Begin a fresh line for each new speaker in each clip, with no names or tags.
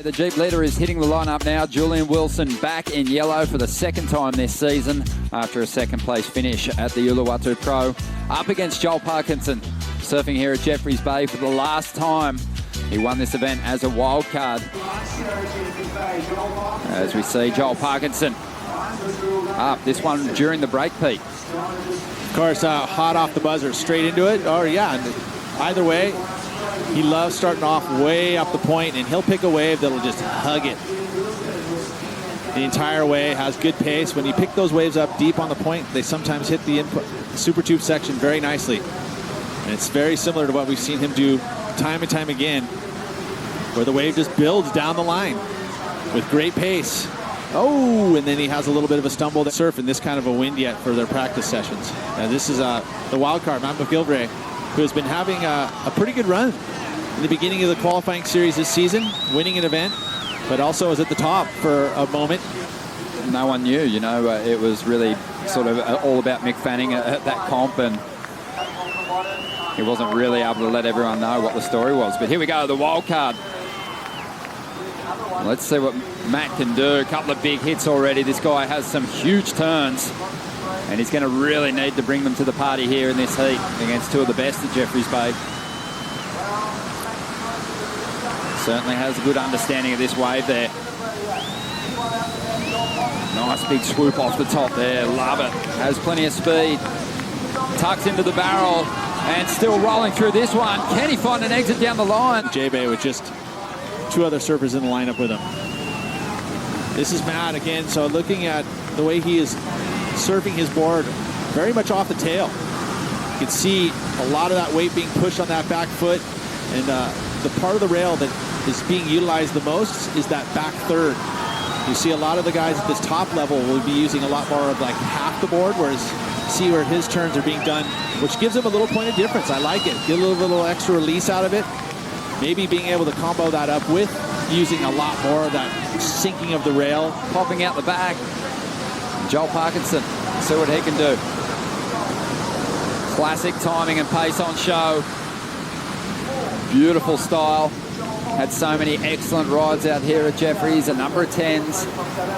The Jeep leader is hitting the lineup now. Julian Wilson back in yellow for the second time this season after a second place finish at the Uluwatu Pro. Up against Joel Parkinson, surfing here at Jeffreys Bay for the last time. He won this event as a wild card. As we see Joel Parkinson up this one during the break, Pete.
Of course, hot off the buzzer, straight into it. Oh yeah, and either way, he loves starting off way up the point, and he'll pick a wave that'll just hug it the entire way. Has good pace. When you pick those waves up deep on the point, they sometimes hit the super tube section very nicely. And it's very similar to what we've seen him do time and time again, where the wave just builds down the line with great pace. Oh, and then he has a little bit of a stumble to surf in this kind of a wind yet for their practice sessions. This is the wild card, McGillivray, who has been having a pretty good run in the beginning of the qualifying series this season, winning an event, but also was at the top for a moment.
No one knew, you know, it was really sort of all about Mick Fanning at that comp, and he wasn't really able to let everyone know what the story was. But here we go, the wild card. Let's see what Matt can do. A couple of big hits already. This guy has some huge turns, and he's going to really need to bring them to the party here in this heat against two of the best at Jeffreys Bay. Certainly has a good understanding of this wave there. Nice big swoop off the top there. Love it. Has plenty of speed. Tucks into the barrel and still rolling through this one. Can he find an exit down the line?
J-Bay with just two other surfers in the lineup with him. This is Matt again. So looking at the way he is surfing his board, very much off the tail. You can see a lot of that weight being pushed on that back foot, and the part of the rail that is being utilized the most is that back third. You see a lot of the guys at this top level will be using a lot more of like half the board, whereas see where his turns are being done, which gives him a little point of difference. I like it. Get a little extra release out of it. Maybe being able to combo that up with using a lot more of that sinking of the rail.
Popping out the back. Joel Parkinson, see what he can do. Classic timing and pace on show. Beautiful style. Had so many excellent rides out here at Jeffreys, a number of 10s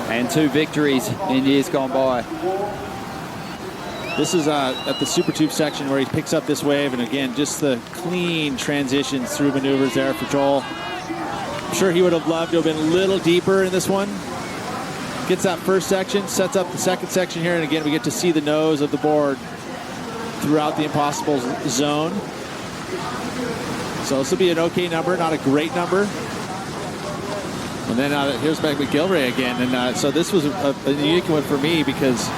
and 2 victories in years gone by.
This is at the super tube section where he picks up this wave, and again, just the clean transitions through maneuvers there for Joel. I'm sure he would have loved to have been a little deeper in this one. Gets that first section, sets up the second section here, and again, we get to see the nose of the board throughout the impossible zone. So this will be an okay number, not a great number. And then here's back McGillivray again, and so this was a unique one for me because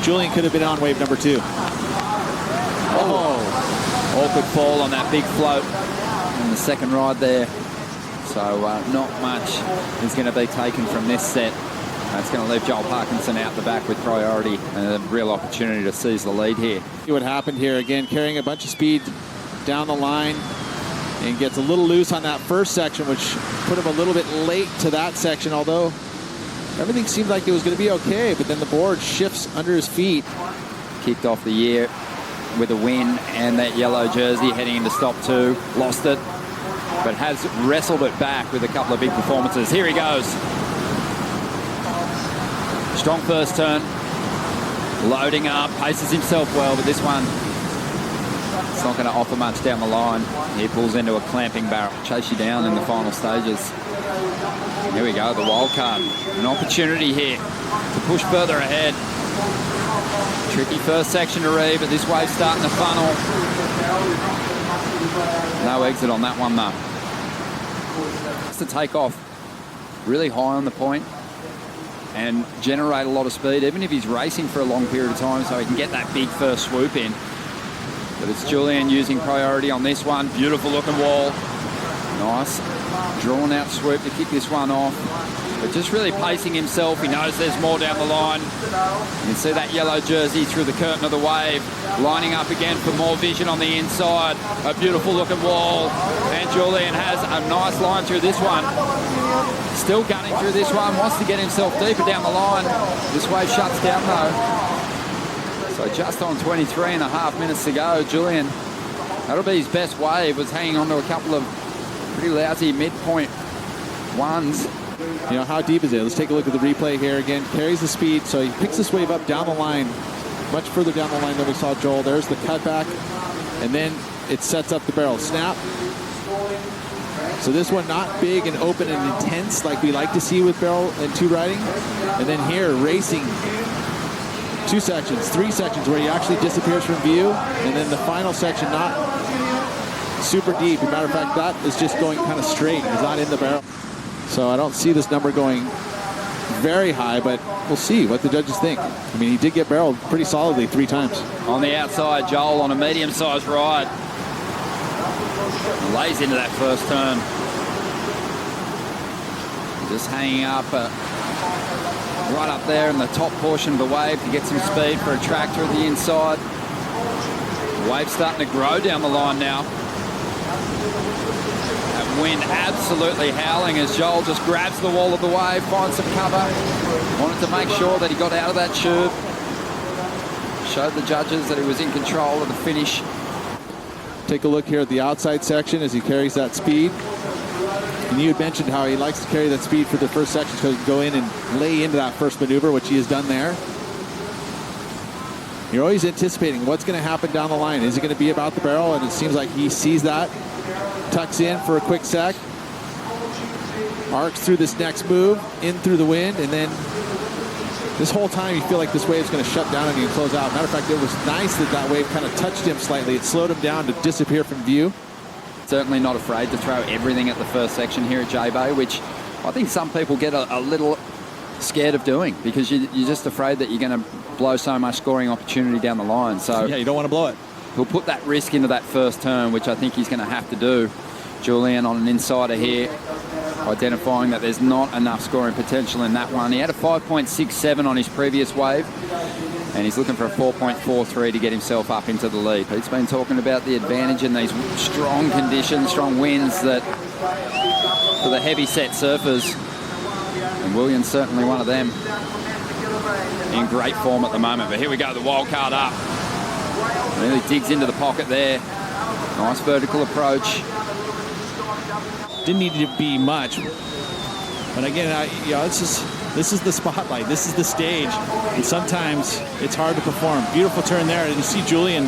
Julian could have been on wave number 2.
Oh, awkward fall on that big float in the second ride there. So not much is going to be taken from this set. It's going to leave Joel Parkinson out the back with priority and a real opportunity to seize the lead here.
See what happened here again, carrying a bunch of speed down the line, and gets a little loose on that first section, which put him a little bit late to that section, although everything seemed like it was going to be okay, but then the board shifts under his feet.
Kicked off the year with a win and that yellow jersey heading into stop 2. Lost it, but has wrestled it back with a couple of big performances. Here he goes. Strong first turn. Loading up, paces himself well, but this one, it's not going to offer much down the line. He pulls into a clamping barrel. Chase you down in the final stages. Here we go, the wild card. An opportunity here to push further ahead. Tricky first section to read, but this wave's starting to funnel. No exit on that one though. It's to take off really high on the point and generate a lot of speed, even if he's racing for a long period of time, so he can get that big first swoop in. But it's Julian using priority on this one. Beautiful looking wall. Nice drawn out swoop to kick this one off. But just really pacing himself. He knows there's more down the line. You can see that yellow jersey through the curtain of the wave. Lining up again for more vision on the inside. A beautiful looking wall. And Julian has a nice line through this one. Still gunning through this one. Wants to get himself deeper down the line. This wave shuts down though. So just on 23.5 minutes to go. Julian, that'll be his best wave. Was hanging on to a couple of pretty lousy midpoint ones.
You know, how deep is it? Let's take a look at the replay here again. Carries the speed, so he picks this wave up down the line, much further down the line than we saw Joel. There's the cutback, and then it sets up the barrel. Snap. So this one not big and open and intense like we like to see with barrel and two riding. And then here, racing 2 sections, 3 sections where he actually disappears from view. And then the final section not super deep. As a matter of fact, that is just going kind of straight. He's not in the barrel. So I don't see this number going very high, but we'll see what the judges think. I mean, he did get barreled pretty solidly 3 times.
On the outside, Joel on a medium-sized ride. Lays into that first turn. Just hanging up right up there in the top portion of the wave to get some speed for a tractor at the inside. The wave's starting to grow down the line now. That wind absolutely howling as Joel just grabs the wall of the wave, finds some cover. Wanted to make sure that he got out of that tube. Showed the judges that he was in control of the finish.
Take a look here at the outside section as he carries that speed. And you had mentioned how he likes to carry that speed for the first section so he can go in and lay into that first maneuver, which he has done there. You're always anticipating what's going to happen down the line. Is it going to be about the barrel? And it seems like he sees that, tucks in for a quick sec, arcs through this next move, in through the wind, and then this whole time you feel like this wave's going to shut down and you can close out. Matter of fact, it was nice that that wave kind of touched him slightly. It slowed him down to disappear from view.
Certainly not afraid to throw everything at the first section here at J-Bay, which I think some people get a little scared of doing because you're just afraid that you're going to blow so much scoring opportunity down the line. So
yeah, you don't want to blow it.
He'll put that risk into that first turn, which I think he's going to have to do. Julian on an insider here, identifying that there's not enough scoring potential in that one. He had a 5.67 on his previous wave, and he's looking for a 4.43 to get himself up into the lead. He's been talking about the advantage in these strong conditions, strong winds that for the heavy set surfers, and William's certainly one of them. In great form at the moment, but here we go, the wild card up. Really digs into the pocket there. Nice vertical approach.
Didn't need to be much, but again, this is the spotlight. This is the stage, and sometimes it's hard to perform. Beautiful turn there, and you see Julian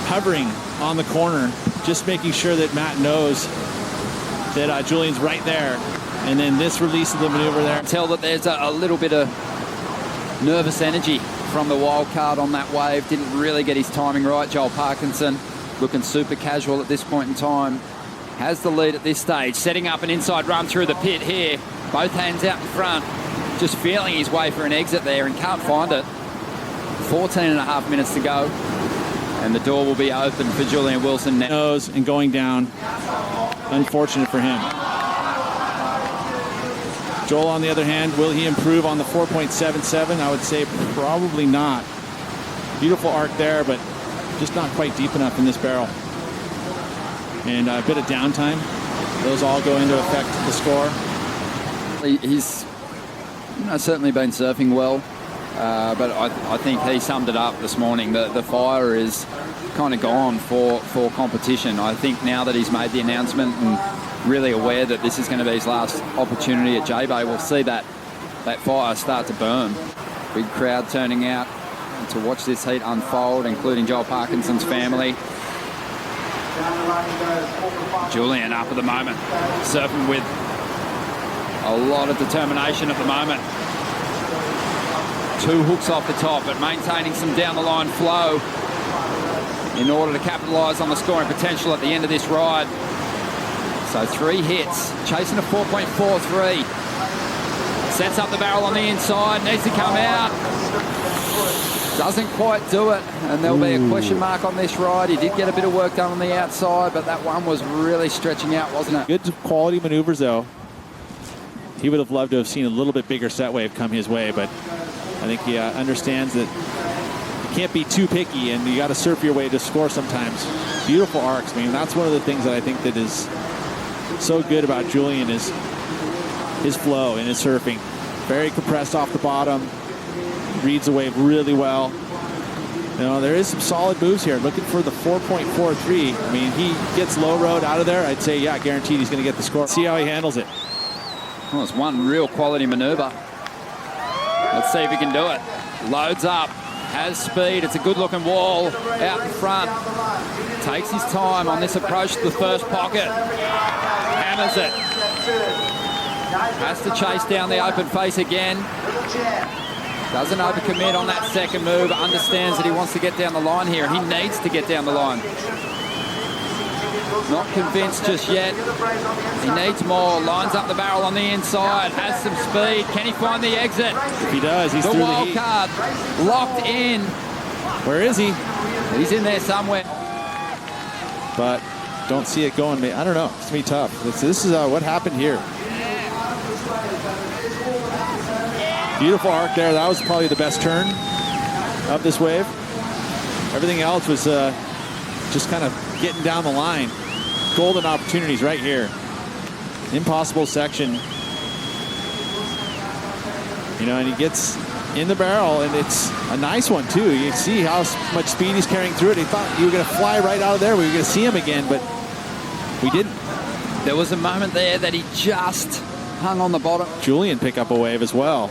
hovering on the corner, just making sure that Matt knows that Julian's right there. And then this release of the maneuver there.
Tell that there's a little bit of nervous energy from the wild card on that wave. Didn't really get his timing right. Joel Parkinson looking super casual at this point in time. Has the lead at this stage. Setting up an inside run through the pit here. Both hands out in front. Just feeling his way for an exit there and can't find it. 14.5 minutes to go. And the door will be open for Julian Wilson now.
Nose and going down. Unfortunate for him. Joel, on the other hand, will he improve on the 4.77? I would say probably not. Beautiful arc there, but just not quite deep enough in this barrel. And a bit of downtime. Those all go into effect the score.
He's certainly been surfing well, but I think he summed it up this morning. The fire is kind of gone for competition. I think now that he's made the announcement and really aware that this is going to be his last opportunity at J-Bay, we'll see that fire start to burn. Big crowd turning out to watch this heat unfold, including Joel Parkinson's family. Julian up at the moment, surfing with a lot of determination at the moment. 2 hooks off the top, but maintaining some down the line flow in order to capitalise on the scoring potential at the end of this ride. So 3 hits, chasing a 4.43. Sets up the barrel on the inside, needs to come out. Doesn't quite do it, and there'll be a question mark on this ride. He did get a bit of work done on the outside, but that one was really stretching out, wasn't it?
Good quality maneuvers, though. He would have loved to have seen a little bit bigger set wave come his way, but I think he understands that you can't be too picky, and you got to surf your way to score sometimes. Beautiful arcs. I mean, that's one of the things that I think that is so good about Julian is his flow and his surfing. Very compressed off the bottom. Reads the wave really well. You know, there is some solid moves here. Looking for the 4.43. I mean, he gets low road out of there. I'd say, yeah, guaranteed he's going to get the score. See how he handles it.
Well, it's one real quality maneuver. Let's see if he can do it. Loads up, has speed. It's a good-looking wall out in front. Takes his time on this approach to the first pocket. Hammers it. Has to chase down the open face again. Doesn't overcommit on that second move. Understands that he wants to get down the line here, and he needs to get down the line. Not convinced just yet. He needs more. Lines up the barrel on the inside. Has some speed. Can he find the exit?
If he does, he's
the
through
wild
the heat.
card. Locked in.
Where is he?
He's in there somewhere.
But don't see it going. I don't know. It's going to be tough. This is what happened here. Beautiful arc there. That was probably the best turn of this wave. Everything else was just kind of getting down the line. Golden opportunities right here. Impossible section. You know, and he gets in the barrel, and it's a nice one too. You see how much speed he's carrying through it. He thought you were going to fly right out of there. We were going to see him again, but we didn't.
There was a moment there that he just hung on the bottom.
Julian pick up a wave as well.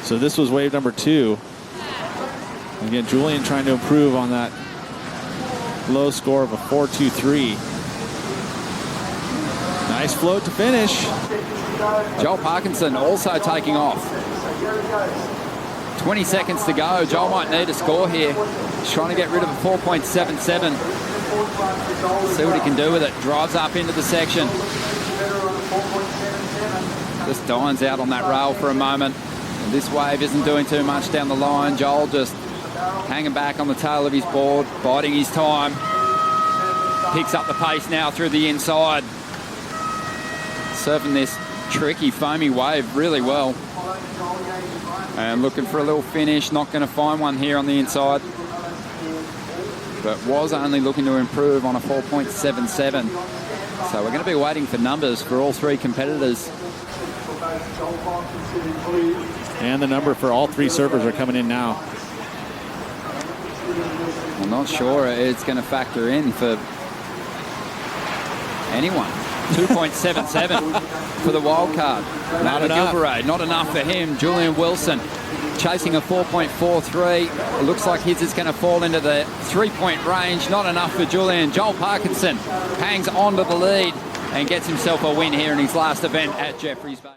So this was wave number 2. Again, Julian trying to improve on that low score of a 4.23. Nice float to finish.
Joel Parkinson also taking off. 20 seconds to go. Joel might need a score here. He's trying to get rid of a 4.77. See what he can do with it. Drives up into the section. Just dines out on that rail for a moment. And this wave isn't doing too much down the line. Joel just hanging back on the tail of his board, biding his time. Picks up the pace now through the inside. Surfing this tricky, foamy wave really well. And looking for a little finish. Not going to find one here on the inside. But was only looking to improve on a 4.77. So we're going to be waiting for numbers for all 3 competitors.
And the number for all 3 surfers are coming in now.
I'm not sure it's going to factor in for anyone. 2.77 for the wild card.
Not enough.
McGillivray, not enough for him. Julian Wilson chasing a 4.43. It looks like his is going to fall into the 3-point range. Not enough for Julian. Joel Parkinson hangs on to the lead and gets himself a win here in his last event at Jeffreys Bay.